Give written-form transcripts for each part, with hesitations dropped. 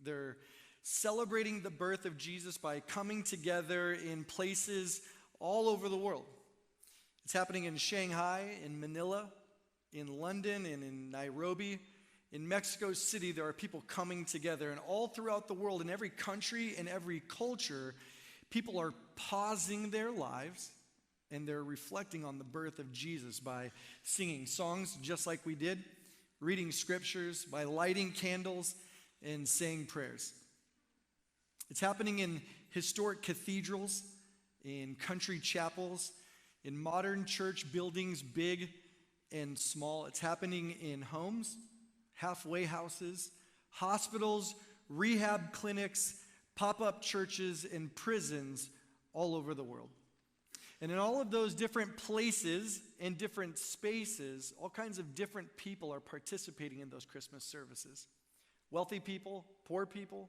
They're celebrating the birth of Jesus by coming together in places all over the world. It's happening in Shanghai, in Manila, in London, and in Nairobi. In Mexico City, there are people coming together. And all throughout the world, in every country and every culture, people are pausing their lives and they're reflecting on the birth of Jesus by singing songs just like we did, reading scriptures, by lighting candles and saying prayers. It's happening in historic cathedrals, in country chapels, in modern church buildings, big and small. It's happening in homes, halfway houses, hospitals, rehab clinics, pop-up churches, and prisons all over the world. And in all of those different places and different spaces, all kinds of different people are participating in those Christmas services. Wealthy people, poor people,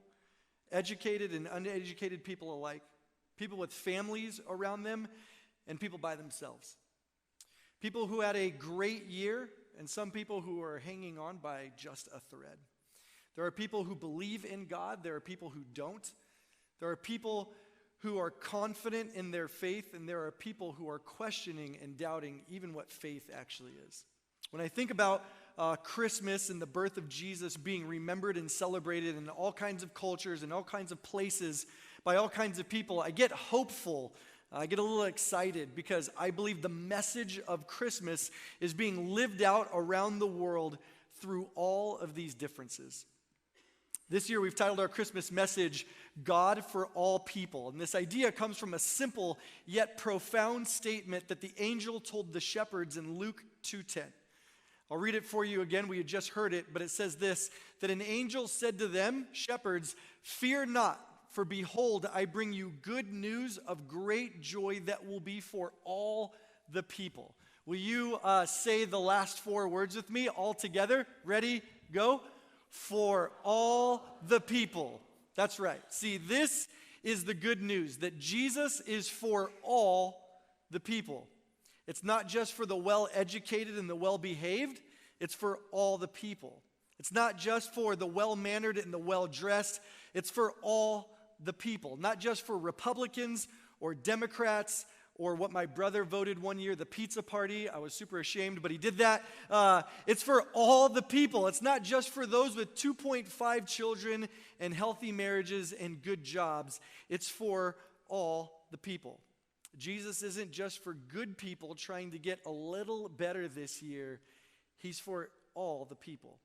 educated and uneducated people alike, people with families around them, and people by themselves. People who had a great year, and some people who are hanging on by just a thread. There are people who believe in God. There are people who don't. There are people who are confident in their faith, and there are people who are questioning and doubting even what faith actually is. When I think about Christmas and the birth of Jesus being remembered and celebrated in all kinds of cultures and all kinds of places by all kinds of people, I get hopeful. I get a little excited because I believe the message of Christmas is being lived out around the world through all of these differences. This year we've titled our Christmas message, God for All People. And this idea comes from a simple yet profound statement that the angel told the shepherds in Luke 2:10. I'll read it for you again. We had just heard it, but it says this, that an angel said to them, shepherds, "Fear not, for behold, I bring you good news of great joy that will be for all the people." Will you say the last four words with me all together? Ready? Go. For all the people. That's right. See, this is the good news, that Jesus is for all the people. It's not just for the well-educated and the well-behaved. It's for all the people. It's not just for the well-mannered and the well-dressed. It's for all the people. Not just for Republicans or Democrats or what my brother voted one year, the pizza party. I was super ashamed, but he did that. It's for all the people. It's not just for those with 2.5 children and healthy marriages and good jobs. It's for all the people. Jesus isn't just for good people trying to get a little better this year. He's for all the people.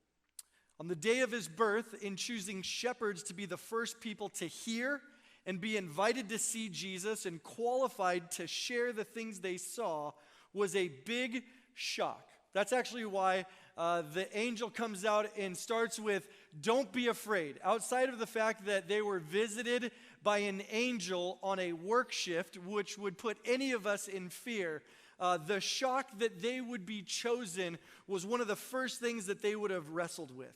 On the day of his birth, in choosing shepherds to be the first people to hear and be invited to see Jesus and qualified to share the things they saw, was a big shock. That's actually why the angel comes out and starts with, "Don't be afraid." Outside of the fact that they were visited by an angel on a work shift, which would put any of us in fear, the shock that they would be chosen was one of the first things that they would have wrestled with.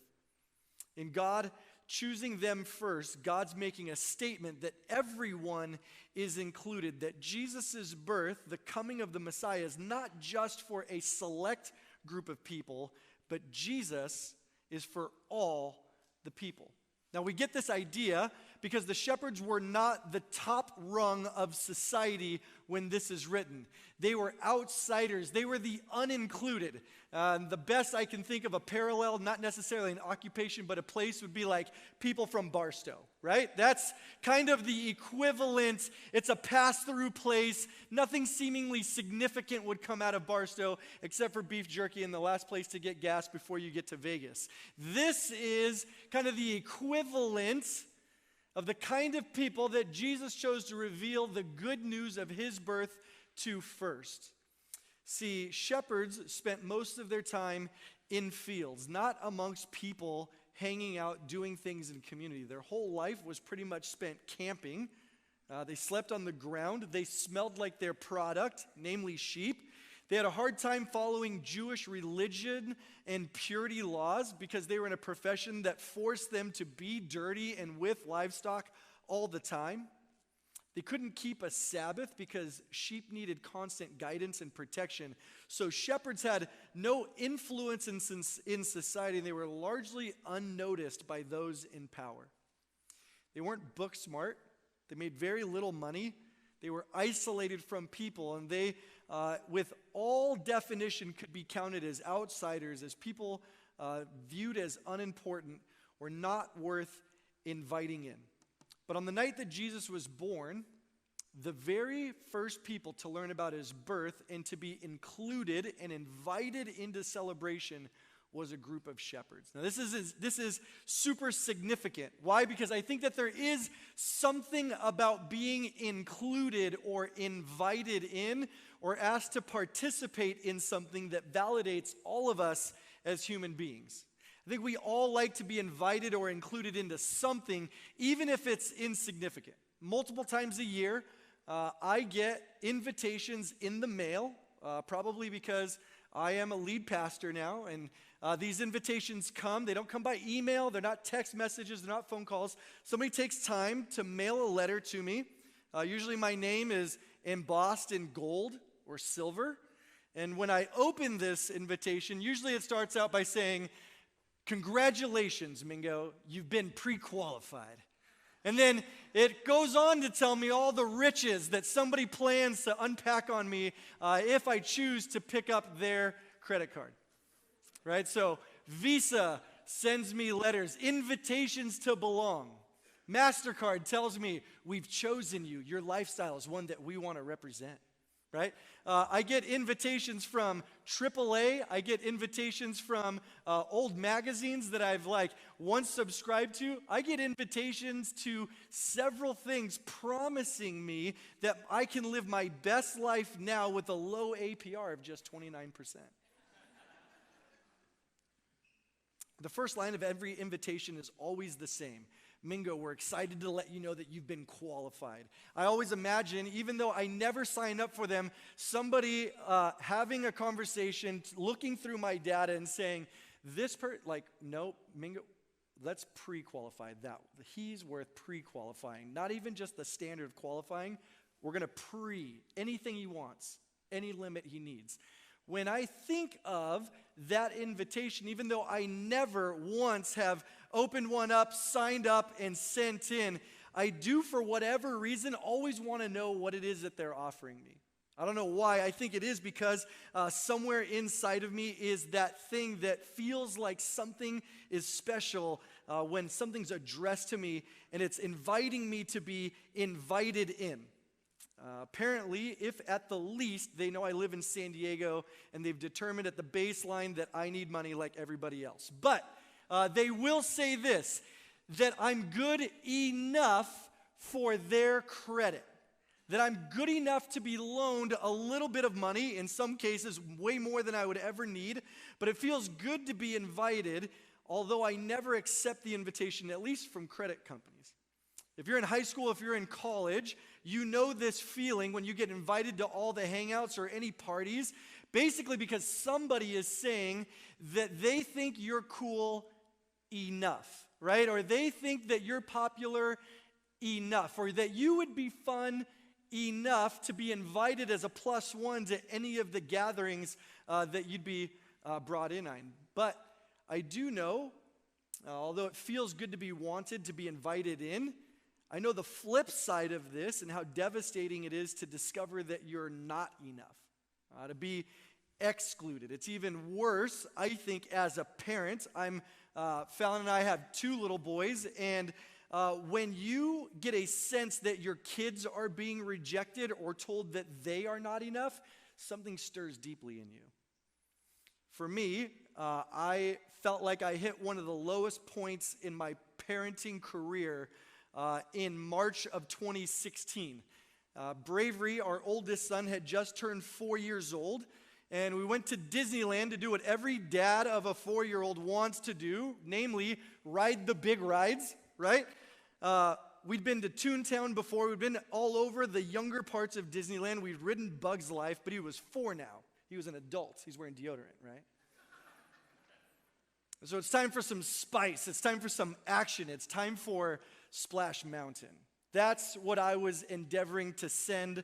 In God choosing them first, God's making a statement that everyone is included, that Jesus' birth, the coming of the Messiah, is not just for a select group of people, but Jesus is for all the people. Now we get this idea because the shepherds were not the top rung of society when this is written. They were outsiders. They were the unincluded. The best I can think of a parallel, not necessarily an occupation, but a place would be like people from Barstow, right? That's kind of the equivalent. It's a pass-through place. Nothing seemingly significant would come out of Barstow except for beef jerky and the last place to get gas before you get to Vegas. This is kind of the equivalent of the kind of people that Jesus chose to reveal the good news of his birth to first. See, shepherds spent most of their time in fields, not amongst people hanging out, doing things in community. Their whole life was pretty much spent camping. They slept on the ground. They smelled like their product, namely sheep. They had a hard time following Jewish religion and purity laws because they were in a profession that forced them to be dirty and with livestock all the time. They couldn't keep a Sabbath because sheep needed constant guidance and protection. So shepherds had no influence in society, and they were largely unnoticed by those in power. They weren't book smart. They made very little money. They were isolated from people, and they, with all definition, could be counted as outsiders, as people viewed as unimportant or not worth inviting in. But on the night that Jesus was born, the very first people to learn about his birth and to be included and invited into celebration was a group of shepherds. Now, this is super significant. Why? Because I think that there is something about being included or invited in or asked to participate in something that validates all of us as human beings. I think we all like to be invited or included into something, even if it's insignificant. Multiple times a year, I get invitations in the mail, probably because I am a lead pastor now, and these invitations come. They don't come by email. They're not text messages. They're not phone calls. Somebody takes time to mail a letter to me. Usually my name is embossed in gold or silver. And when I open this invitation, usually it starts out by saying, "Congratulations, Mingo, you've been pre-qualified." And then it goes on to tell me all the riches that somebody plans to unpack on me if I choose to pick up their credit card. Right? So Visa sends me letters, invitations to belong. MasterCard tells me, "We've chosen you. Your lifestyle is one that we want to represent." Right? I get invitations from AAA. I get invitations from old magazines that I've once subscribed to. I get invitations to several things promising me that I can live my best life now with a low APR of just 29%. The first line of every invitation is always the same. "Mingo, we're excited to let you know that you've been qualified." I always imagine, even though I never sign up for them, somebody having a conversation, looking through my data and saying, "No, Mingo, let's pre-qualify that. He's worth pre-qualifying." Not even just the standard of qualifying. We're going to anything he wants, any limit he needs. When I think of that invitation, even though I never once have opened one up, signed up, and sent in, I do, for whatever reason, always want to know what it is that they're offering me. I don't know why. I think it is because somewhere inside of me is that thing that feels like something is special when something's addressed to me and it's inviting me to be invited in. Apparently, if at the least, they know I live in San Diego and they've determined at the baseline that I need money like everybody else. But they will say this, that I'm good enough for their credit. That I'm good enough to be loaned a little bit of money, in some cases way more than I would ever need, but it feels good to be invited, although I never accept the invitation, at least from credit companies. If you're in high school, if you're in college, you know this feeling when you get invited to all the hangouts or any parties, basically because somebody is saying that they think you're cool enough, right? Or they think that you're popular enough, or that you would be fun enough to be invited as a +1 to any of the gatherings that you'd be brought in on. But I do know, although it feels good to be wanted, to be invited in, I know the flip side of this and how devastating it is to discover that you're not enough, to be excluded. It's even worse, I think, as a parent. Fallon and I have 2 little boys, and when you get a sense that your kids are being rejected or told that they are not enough, something stirs deeply in you. For me, I felt like I hit one of the lowest points in my parenting career in March of 2016. Bravery, our oldest son, had just turned 4 years old, and we went to Disneyland to do what every dad of a 4-year-old wants to do, namely ride the big rides, right? We'd been to Toontown before. We'd been all over the younger parts of Disneyland. We'd ridden Bug's Life, but he was 4 now. He was an adult. He's wearing deodorant, right? So it's time for some spice. It's time for some action. It's time for Splash Mountain. That's what I was endeavoring to send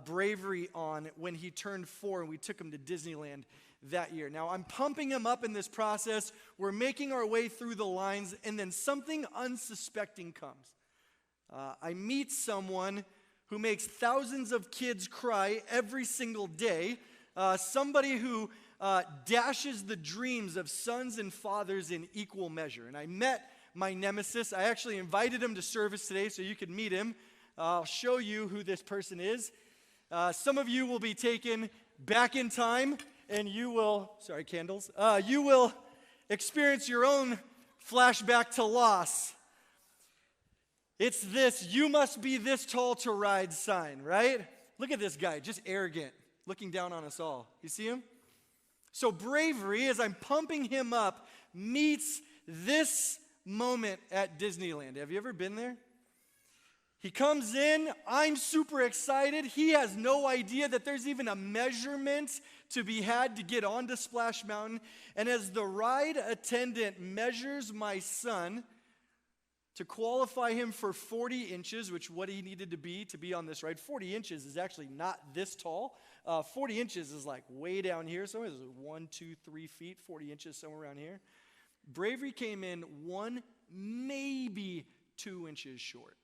Bravery on when he turned 4 and we took him to Disneyland that year. Now, I'm pumping him up in this process. We're making our way through the lines, and then something unsuspecting comes. I meet someone who makes thousands of kids cry every single day, somebody who dashes the dreams of sons and fathers in equal measure. And I met my nemesis. I actually invited him to service today so you could meet him. I'll show you who this person is. Some of you will be taken back in time, and you will experience your own flashback to loss. It's this, "You must be this tall to ride" sign, right? Look at this guy, just arrogant, looking down on us all. You see him? So Bravery, as I'm pumping him up, meets this moment at Disneyland. Have you ever been there? He comes in, I'm super excited. He has no idea that there's even a measurement to be had to get onto Splash Mountain. And as the ride attendant measures my son to qualify him for 40 inches, which what he needed to be on this ride. 40 inches is actually not this tall. 40 inches is like way down here. So it's 1, 2, 3 feet, 40 inches, somewhere around here. Bravery came in 1, maybe 2 inches short.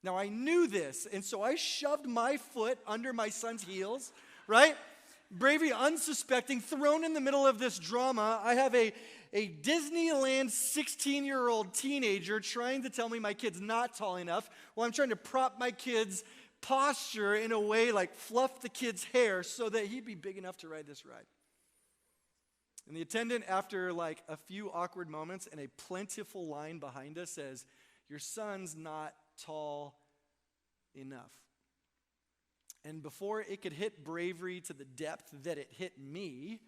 Now, I knew this, and so I shoved my foot under my son's heels, right? Bravery, unsuspecting, thrown in the middle of this drama. I have a Disneyland 16-year-old teenager trying to tell me my kid's not tall enough while I'm trying to prop my kid's posture in a way like fluff the kid's hair so that he'd be big enough to ride this ride. And the attendant, after like a few awkward moments and a plentiful line behind us, says, "Your son's not tall enough." And before it could hit Bravery to the depth that it hit me,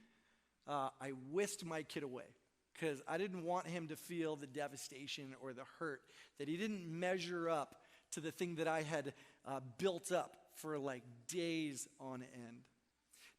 I whisked my kid away because I didn't want him to feel the devastation or the hurt that he didn't measure up to the thing that I had built up for like days on end.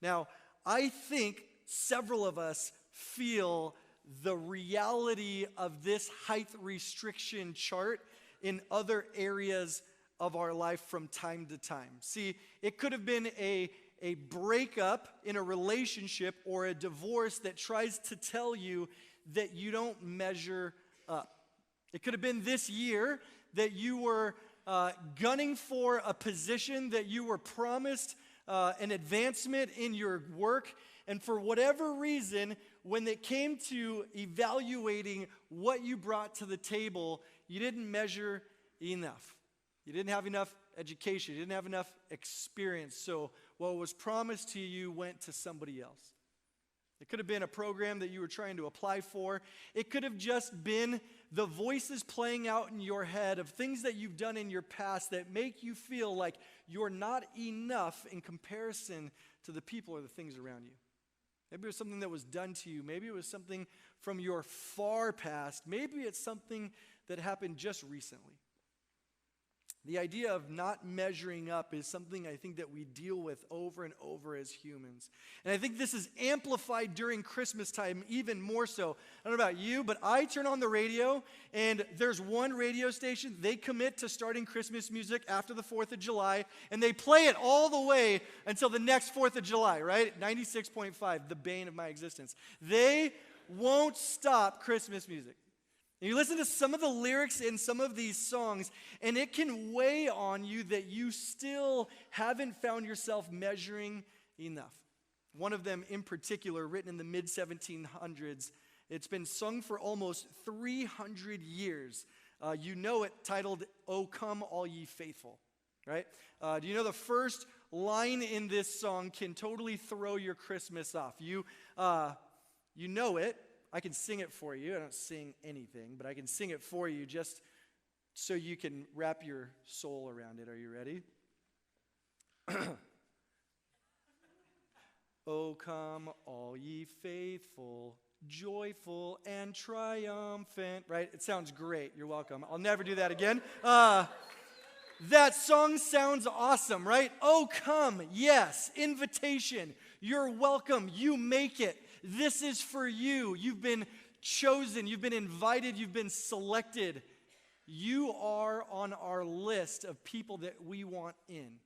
Now, I think several of us feel the reality of this height restriction chart in other areas of our life from time to time. See, it could have been a breakup in a relationship or a divorce that tries to tell you that you don't measure up. It could have been this year that you were gunning for a position, that you were promised an advancement in your work, and for whatever reason, when it came to evaluating what you brought to the table, you didn't measure enough. You didn't have enough education. You didn't have enough experience. So what was promised to you went to somebody else. It could have been a program that you were trying to apply for. It could have just been the voices playing out in your head of things that you've done in your past that make you feel like you're not enough in comparison to the people or the things around you. Maybe it was something that was done to you. Maybe it was something from your far past. Maybe it's something that happened just recently. The idea of not measuring up is something I think that we deal with over and over as humans. And I think this is amplified during Christmas time even more so. I don't know about you, but I turn on the radio and there's one radio station, they commit to starting Christmas music after the 4th of July, and they play it all the way until the next 4th of July, right? 96.5, the bane of my existence. They won't stop Christmas music. And you listen to some of the lyrics in some of these songs, and it can weigh on you that you still haven't found yourself measuring enough. One of them in particular, written in the mid-1700s, it's been sung for almost 300 years. You know it, titled, "O Come All Ye Faithful," right? Do you know the first line in this song can totally throw your Christmas off? You know it. I can sing it for you. I don't sing anything, but I can sing it for you just so you can wrap your soul around it. Are you ready? O come all ye faithful, joyful and triumphant. Right? It sounds great. You're welcome. I'll never do that again. That song sounds awesome, right? Oh, come. Yes. Invitation. You're welcome. You make it. This is for you. You've been chosen. You've been invited. You've been selected. You are on our list of people that we want in.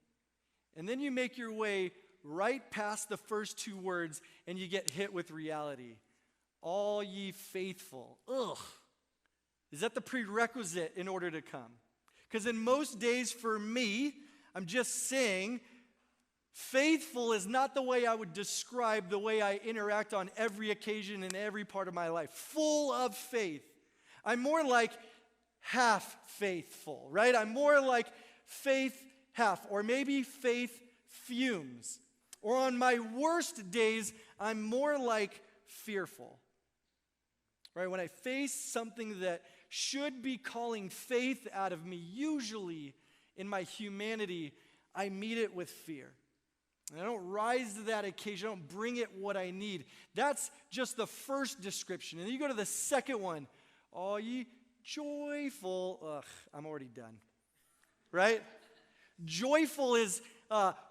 And then you make your way right past the first two words and you get hit with reality. All ye faithful. Ugh. Is that the prerequisite in order to come? Because in most days for me, I'm just saying, faithful is not the way I would describe the way I interact on every occasion in every part of my life. Full of faith. I'm more like half faithful, right? I'm more like faith half, or maybe faith fumes. Or on my worst days, I'm more like fearful. Right? When I face something that should be calling faith out of me, usually in my humanity, I meet it with fear. And I don't rise to that occasion. I don't bring it what I need. That's just the first description. And then you go to the second one. All ye joyful. Ugh, I'm already done. Right? Joyful is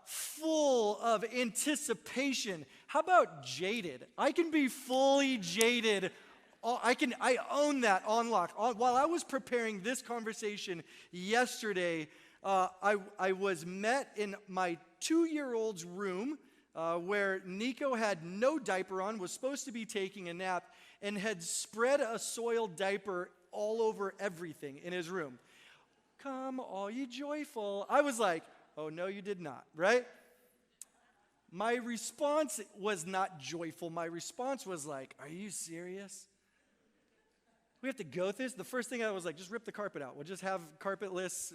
full of anticipation. How about jaded? I can be fully jaded. I own that on lock. While I was preparing this conversation yesterday, I was met in my 2-year-old's room where Nico had no diaper on, was supposed to be taking a nap, and had spread a soiled diaper all over everything in his room. Come, all ye joyful. I was like, oh, no, you did not, right? My response was not joyful. My response was like, are you serious? We have to go through this? The first thing I was like, just rip the carpet out. We'll just have carpetless.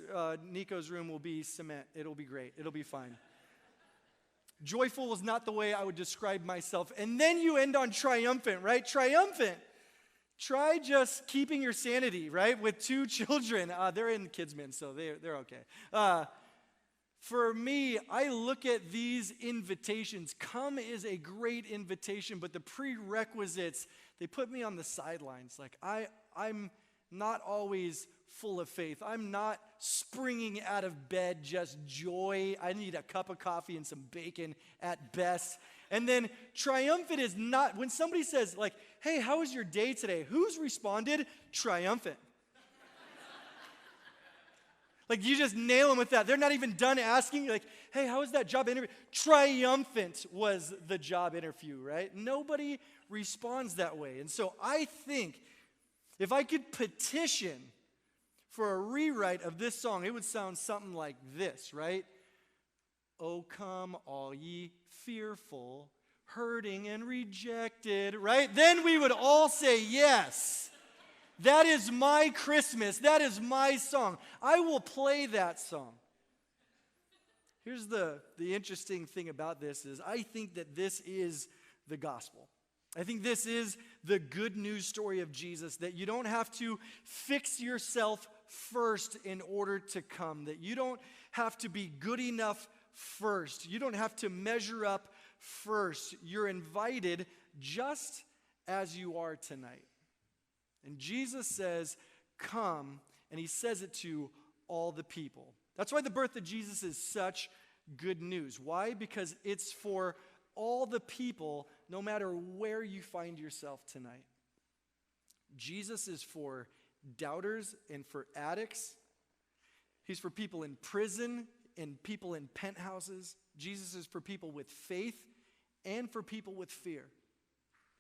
Nico's room will be cement. It'll be great. It'll be fine. Joyful was not the way I would describe myself. And then you end on triumphant, right? Triumphant. Try just keeping your sanity, right? With 2 children. They're in Kidsmen, so they're okay. For me, I look at these invitations. Come is a great invitation, but the prerequisites, they put me on the sidelines. Like, I'm not always full of faith. I'm not springing out of bed just joy. I need a cup of coffee and some bacon at best. And then triumphant is not, when somebody says, like, hey, how was your day today? Who's responded? Triumphant. Like, you just nail them with that. They're not even done asking, like, hey, how was that job interview? Triumphant was the job interview, right? Nobody responds that way. And so I think if I could petition for a rewrite of this song, it would sound something like this, right? Oh, come all ye fearful, hurting and rejected, right? Then we would all say yes. That is my Christmas. That is my song. I will play that song. Here's the interesting thing about this is I think that this is the gospel. I think this is the good news story of Jesus, that you don't have to fix yourself first in order to come, that you don't have to be good enough first. You don't have to measure up first. You're invited just as you are tonight. And Jesus says, come, and he says it to all the people. That's why the birth of Jesus is such good news. Why? Because it's for all the people, no matter where you find yourself tonight. Jesus is for doubters and for addicts. He's for people in prison and people in penthouses. Jesus is for people with faith and for people with fear.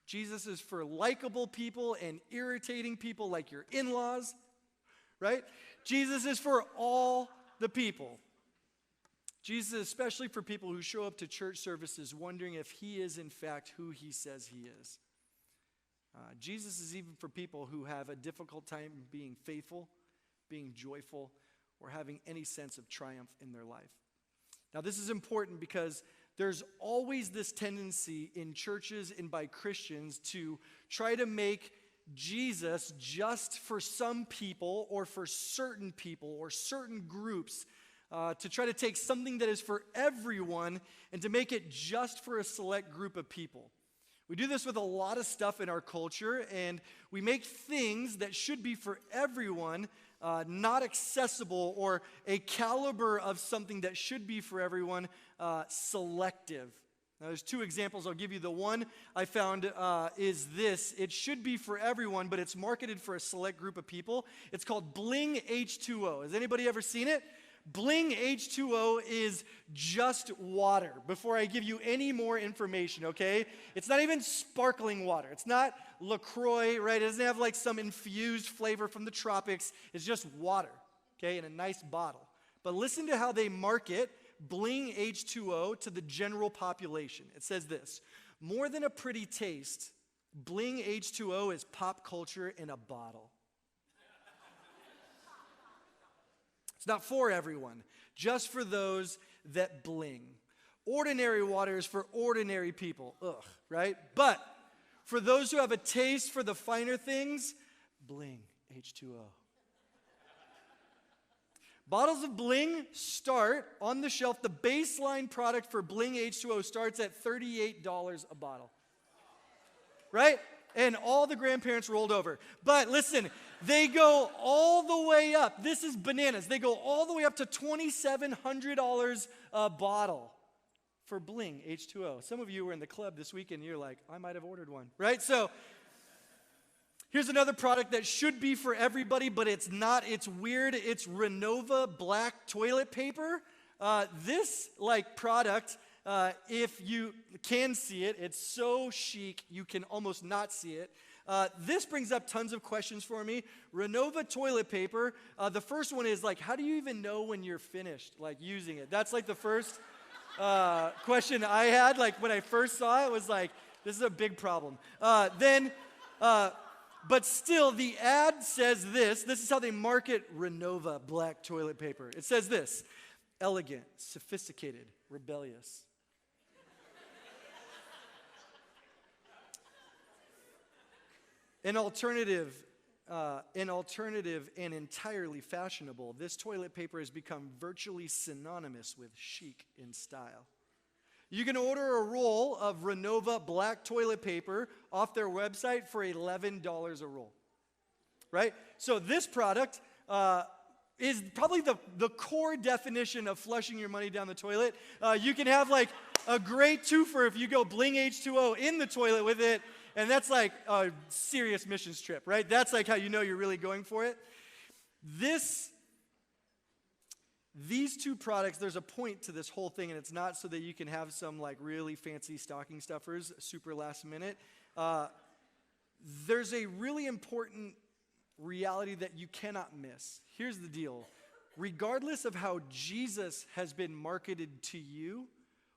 Jesus is for likable people and irritating people like your in-laws, right? Jesus is for all the people. Jesus is especially for people who show up to church services wondering if he is in fact who he says he is. Jesus is even for people who have a difficult time being faithful, being joyful, or having any sense of triumph in their life. Now, this is important because there's always this tendency in churches and by Christians to try to make Jesus just for some people or for certain people or certain groups, to try to take something that is for everyone and to make it just for a select group of people. We do this with a lot of stuff in our culture, and we make things that should be for everyone not accessible, or a caliber of something that should be for everyone selective. Now, there's 2 examples. I'll give you the one I found is this. It should be for everyone, but it's marketed for a select group of people. It's called Bling H2O. Has anybody ever seen it? Bling H2O is just water, before I give you any more information, okay? It's not even sparkling water. It's not LaCroix, right? It doesn't have like some infused flavor from the tropics. It's just water. okay, in a nice bottle. But listen to how they market Bling H2O to the general population. It says this: more than a pretty taste, Bling H2O is pop culture in a bottle. It's not for everyone, just for those that bling. Ordinary water is for ordinary people. Ugh, right? But for those who have a taste for the finer things, Bling H2O. Bottles of Bling start on the shelf. The baseline product for Bling H2O starts at $38 a bottle. Right? And all the grandparents rolled over. But listen, they go all the way up. This is bananas. They go all the way up to $2,700 a bottle for Bling H2O. Some of you were in the club this weekend. You're like, I might have ordered one. Right? So here's another product that should be for everybody, but it's not. It's weird. It's Renova black toilet paper. This product, if you can see it, it's so chic you can almost not see it. This brings up tons of questions for me. Renova toilet paper. The first one is how do you even know when you're finished using it? That's the first question I had. When I first saw it, was this is a big problem. But still, the ad says this. This is how they market Renova black toilet paper. It says this: elegant, sophisticated, rebellious. An alternative and entirely fashionable, this toilet paper has become virtually synonymous with chic in style. You can order a roll of Renova black toilet paper off their website for $11 a roll, right? So this product is probably the core definition of flushing your money down the toilet. You can have a great twofer if you go Bling H2O in the toilet with it, and that's a serious missions trip, right? That's how you know you're really going for it. These two products, there's a point to this whole thing, and it's not so that you can have some really fancy stocking stuffers super last minute. There's a really important reality that you cannot miss. Here's the deal. Regardless of how Jesus has been marketed to you,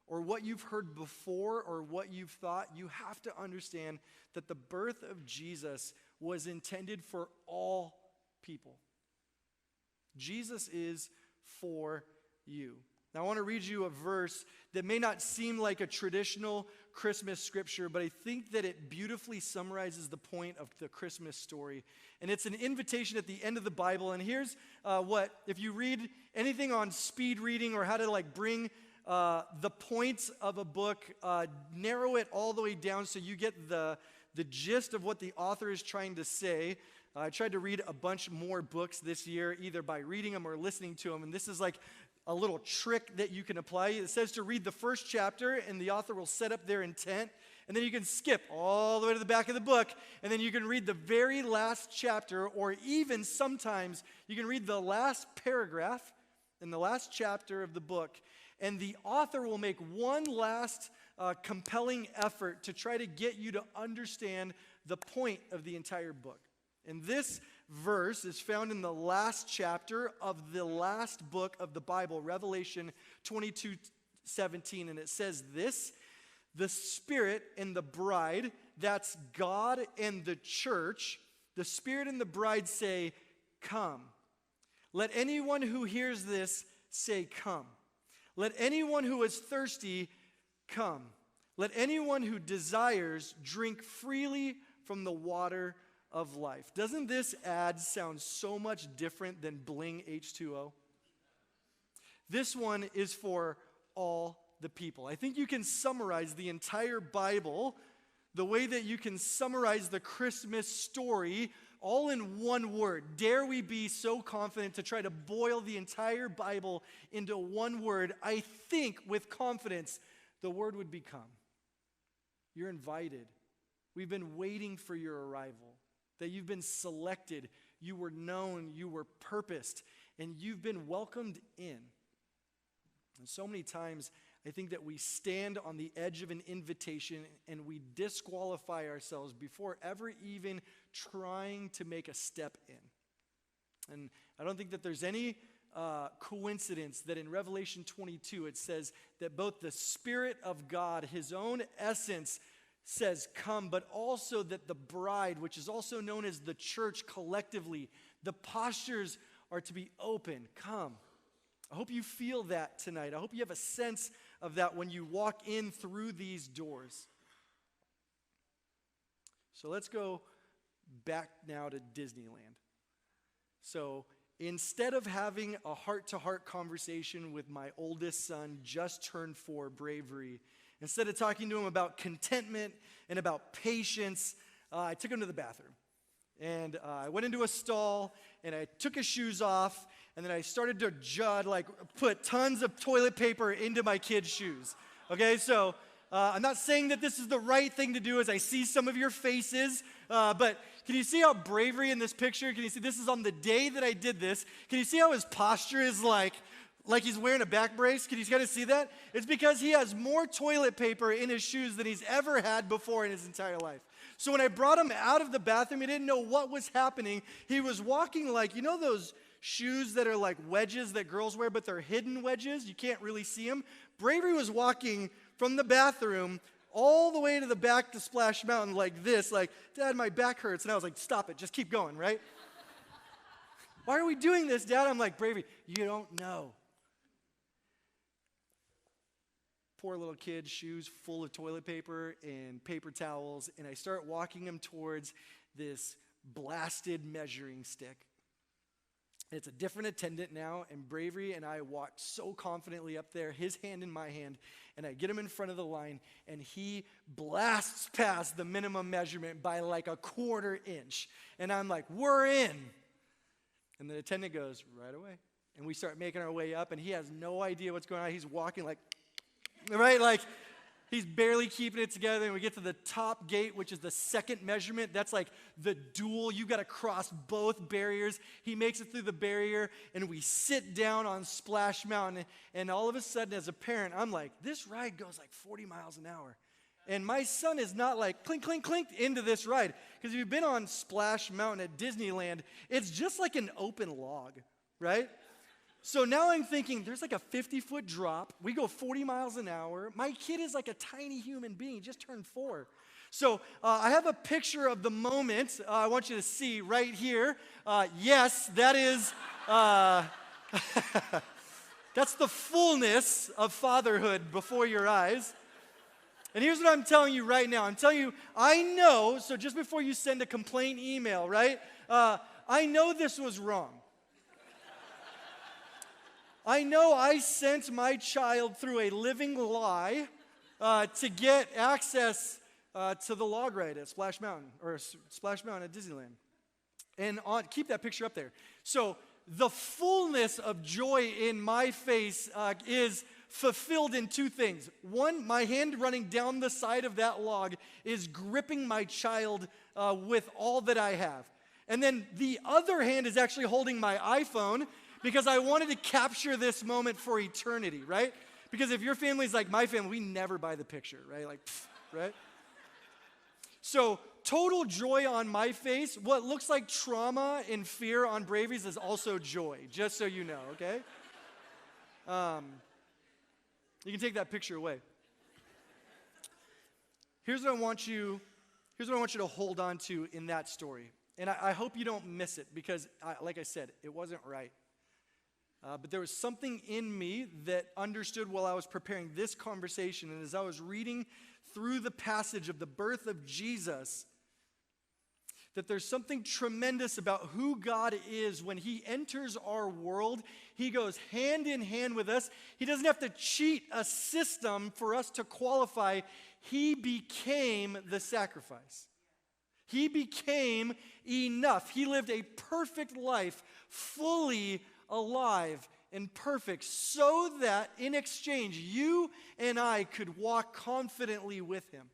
or what you've heard before, or what you've thought, you have to understand that the birth of Jesus was intended for all people. Jesus is for you. Now I want to read you a verse that may not seem like a traditional Christmas scripture, but I think that it beautifully summarizes the point of the Christmas story. And it's an invitation at the end of the Bible. And here's if you read anything on speed reading or how to bring the points of a book, narrow it all the way down so you get the gist of what the author is trying to say. I tried to read a bunch more books this year, either by reading them or listening to them, and this is a little trick that you can apply. It says to read the first chapter, and the author will set up their intent, and then you can skip all the way to the back of the book, and then you can read the very last chapter, or even sometimes you can read the last paragraph in the last chapter of the book, and the author will make one last compelling effort to try to get you to understand the point of the entire book. And this verse is found in the last chapter of the last book of the Bible, Revelation 22:17, and it says this: the Spirit and the bride, that's God and the church, the Spirit and the bride say, come. Let anyone who hears this say, come. Let anyone who is thirsty come. Let anyone who desires drink freely from the water of life. Doesn't this ad sound so much different than Bling H2O? This one is for all the people. I think you can summarize the entire Bible the way that you can summarize the Christmas story all in one word. Dare we be so confident to try to boil the entire Bible into one word? I think with confidence the word would be come. You're invited. We've been waiting for your arrival. That you've been selected, you were known, you were purposed, and you've been welcomed in. And so many times, I think that we stand on the edge of an invitation and we disqualify ourselves before ever even trying to make a step in. And I don't think that there's any coincidence that in Revelation 22 it says that both the Spirit of God, his own essence, says come, but also that the bride, which is also known as the church collectively, the postures are to be open. Come. I hope you feel that tonight. I hope you have a sense of that when you walk in through these doors. So let's go back now to Disneyland. So instead of having a heart-to-heart conversation with my oldest son, just turned 4, Bravery, instead of talking to him about contentment and about patience, I took him to the bathroom. And I went into a stall, and I took his shoes off, and then I started to put tons of toilet paper into my kid's shoes. Okay, so I'm not saying that this is the right thing to do as I see some of your faces, but can you see how Bravery in this picture, can you see this is on the day that I did this, can you see how his posture is like he's wearing a back brace? Can you kind of see that? It's because he has more toilet paper in his shoes than he's ever had before in his entire life. So when I brought him out of the bathroom, he didn't know what was happening. He was walking like, you know those shoes that are like wedges that girls wear, but they're hidden wedges? You can't really see them. Bravery was walking from the bathroom all the way to the back to Splash Mountain like this, like, Dad, my back hurts. And I was like, stop it, just keep going, right? Why are we doing this, Dad? I'm like, Bravery, you don't know. Poor little kid, shoes full of toilet paper and paper towels, and I start walking him towards this blasted measuring stick. It's a different attendant now, and Bravery and I walked so confidently up there, his hand in my hand, and I get him in front of the line, and he blasts past the minimum measurement by like a 1/4 inch. And I'm like, we're in. And the attendant goes, right away. And we start making our way up, and he has no idea what's going on. He's walking like, right? Like, he's barely keeping it together, and we get to the top gate, which is the second measurement. That's like the dual. You've got to cross both barriers. He makes it through the barrier, and we sit down on Splash Mountain, and all of a sudden, as a parent, I'm like, this ride goes like 40 miles an hour. And my son is not like clink, clink, clink into this ride. Because if you've been on Splash Mountain at Disneyland, it's just like an open log, right? So now I'm thinking, there's like a 50-foot drop. We go 40 miles an hour. My kid is like a tiny human being. He just turned 4. So I have a picture of the moment I want you to see right here. Yes, that is, that's the fullness of fatherhood before your eyes. And here's what I'm telling you right now. I'm telling you, I know, so just before you send a complaint email, right? I know this was wrong. I know I sent my child through a living lie to get access to the log ride at Splash Mountain, or Splash Mountain at Disneyland. And keep that picture up there. So the fullness of joy in my face is fulfilled in 2 things. One, my hand running down the side of that log is gripping my child with all that I have. And then the other hand is actually holding my iPhone, because I wanted to capture this moment for eternity, right? Because if your family's like my family, we never buy the picture, right? Like, right? So total joy on my face. What looks like trauma and fear on Bravy's is also joy, just so you know, okay? You can take that picture away. Here's what I want you to hold on to in that story. And I hope you don't miss it, because, like I said, it wasn't right. But there was something in me that understood while I was preparing this conversation, and as I was reading through the passage of the birth of Jesus, that there's something tremendous about who God is. When he enters our world, he goes hand in hand with us. He doesn't have to cheat a system for us to qualify. He became the sacrifice. He became enough. He lived a perfect life, fully alive and perfect, so that in exchange, you and I could walk confidently with him.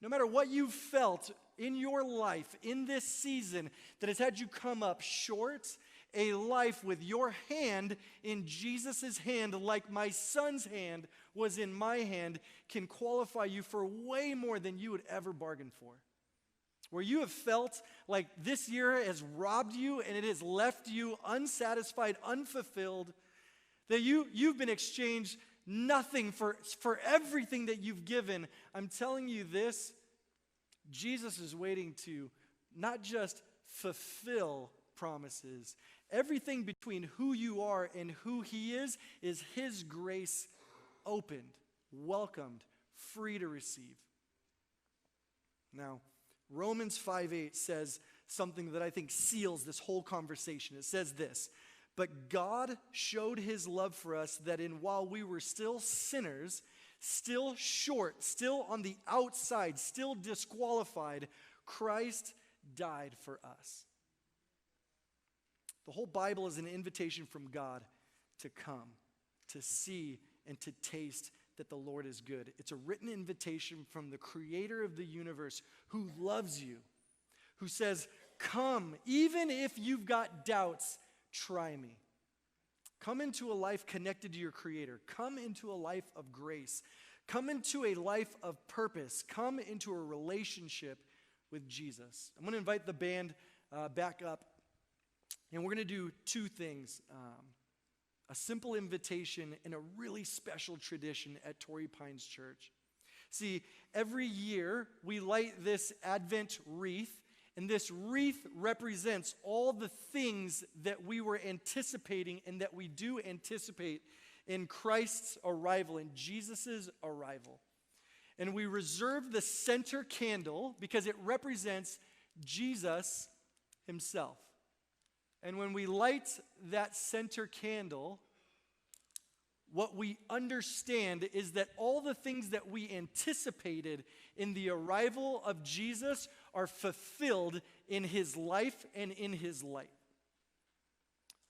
No matter what you've felt in your life, in this season, that has had you come up short, a life with your hand in Jesus' hand, like my son's hand was in my hand, can qualify you for way more than you would ever bargain for. where you have felt like this year has robbed you and it has left you unsatisfied, unfulfilled, that you've been exchanged nothing for everything that you've given, I'm telling you this, Jesus is waiting to not just fulfill promises. Everything between who you are and who he is his grace opened, welcomed, free to receive. Now, Romans 5:8 says something that I think seals this whole conversation. It says this, "But God showed his love for us that while we were still sinners, still short, still on the outside, still disqualified, Christ died for us." The whole Bible is an invitation from God to come, to see, and to taste that the Lord is good. It's a written invitation from the creator of the universe who loves you, who says, come, even if you've got doubts, try me. Come into a life connected to your creator. Come into a life of grace. Come into a life of purpose. Come into a relationship with Jesus. I'm going to invite the band back up, and we're going to do two things. A simple invitation and a really special tradition at Torrey Pines Church. See, every year we light this Advent wreath, and this wreath represents all the things that we were anticipating and that we do anticipate in Christ's arrival, in Jesus' arrival. And we reserve the center candle because it represents Jesus himself. And when we light that center candle, what we understand is that all the things that we anticipated in the arrival of Jesus are fulfilled in his life and in his light.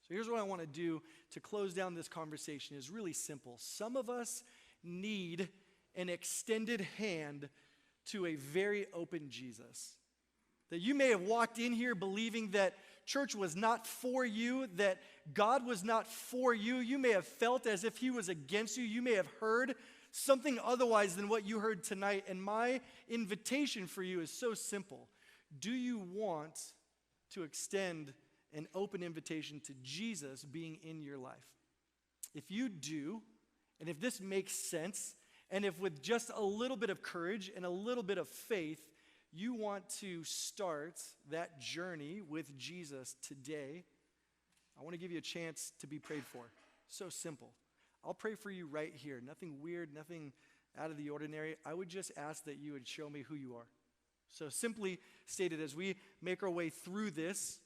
So here's what I want to do to close down this conversation is really simple. Some of us need an extended hand to a very open Jesus. That you may have walked in here believing that church was not for you, that God was not for you. You may have felt as if he was against you. You may have heard something otherwise than what you heard tonight. And my invitation for you is so simple. Do you want to extend an open invitation to Jesus being in your life? If you do, and if this makes sense, and if with just a little bit of courage and a little bit of faith, you want to start that journey with Jesus today, I want to give you a chance to be prayed for. So simple. I'll pray for you right here. Nothing weird, nothing out of the ordinary. I would just ask that you would show me who you are. So simply stated, as we make our way through this,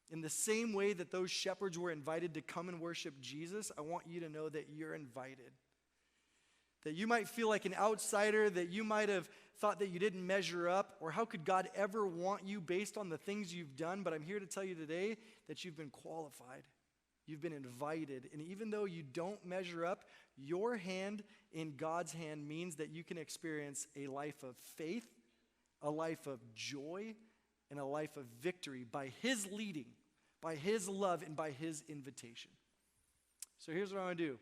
in the same way that those shepherds were invited to come and worship Jesus, I want you to know that you're invited. That you might feel like an outsider, that you might have thought that you didn't measure up, or how could God ever want you based on the things you've done? But I'm here to tell you today that you've been qualified. You've been invited. And even though you don't measure up, your hand in God's hand means that you can experience a life of faith, a life of joy, and a life of victory by his leading, by his love, and by his invitation. So here's what I want to do.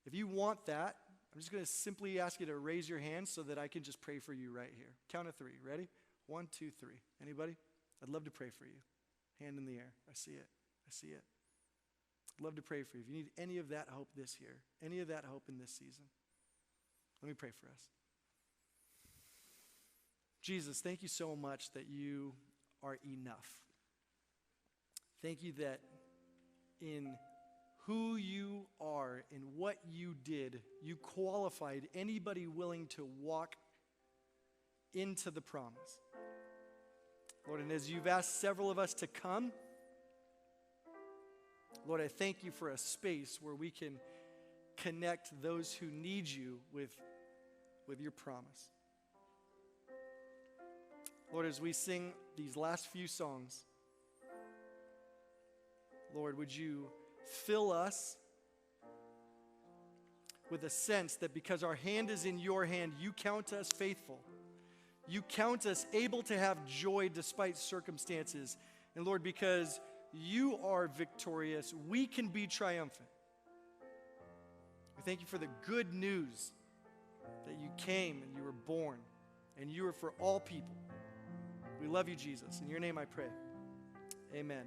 If you want that, I'm just going to simply ask you to raise your hand so that I can just pray for you right here. Count of three. Ready? 1, 2, 3. Anybody? I'd love to pray for you. Hand in the air. I see it. I see it. I'd love to pray for you. If you need any of that hope this year, any of that hope in this season, let me pray for us. Jesus, thank you so much that you are enough. Thank you that in who you are and what you did, you qualified anybody willing to walk into the promise. Lord, and as you've asked several of us to come, Lord, I thank you for a space where we can connect those who need you with your promise. Lord, as we sing these last few songs, Lord, would you fill us with a sense that because our hand is in your hand, you count us faithful. You count us able to have joy despite circumstances. And Lord, because you are victorious, we can be triumphant. We thank you for the good news that you came and you were born and you were for all people. We love you, Jesus. In your name I pray. Amen.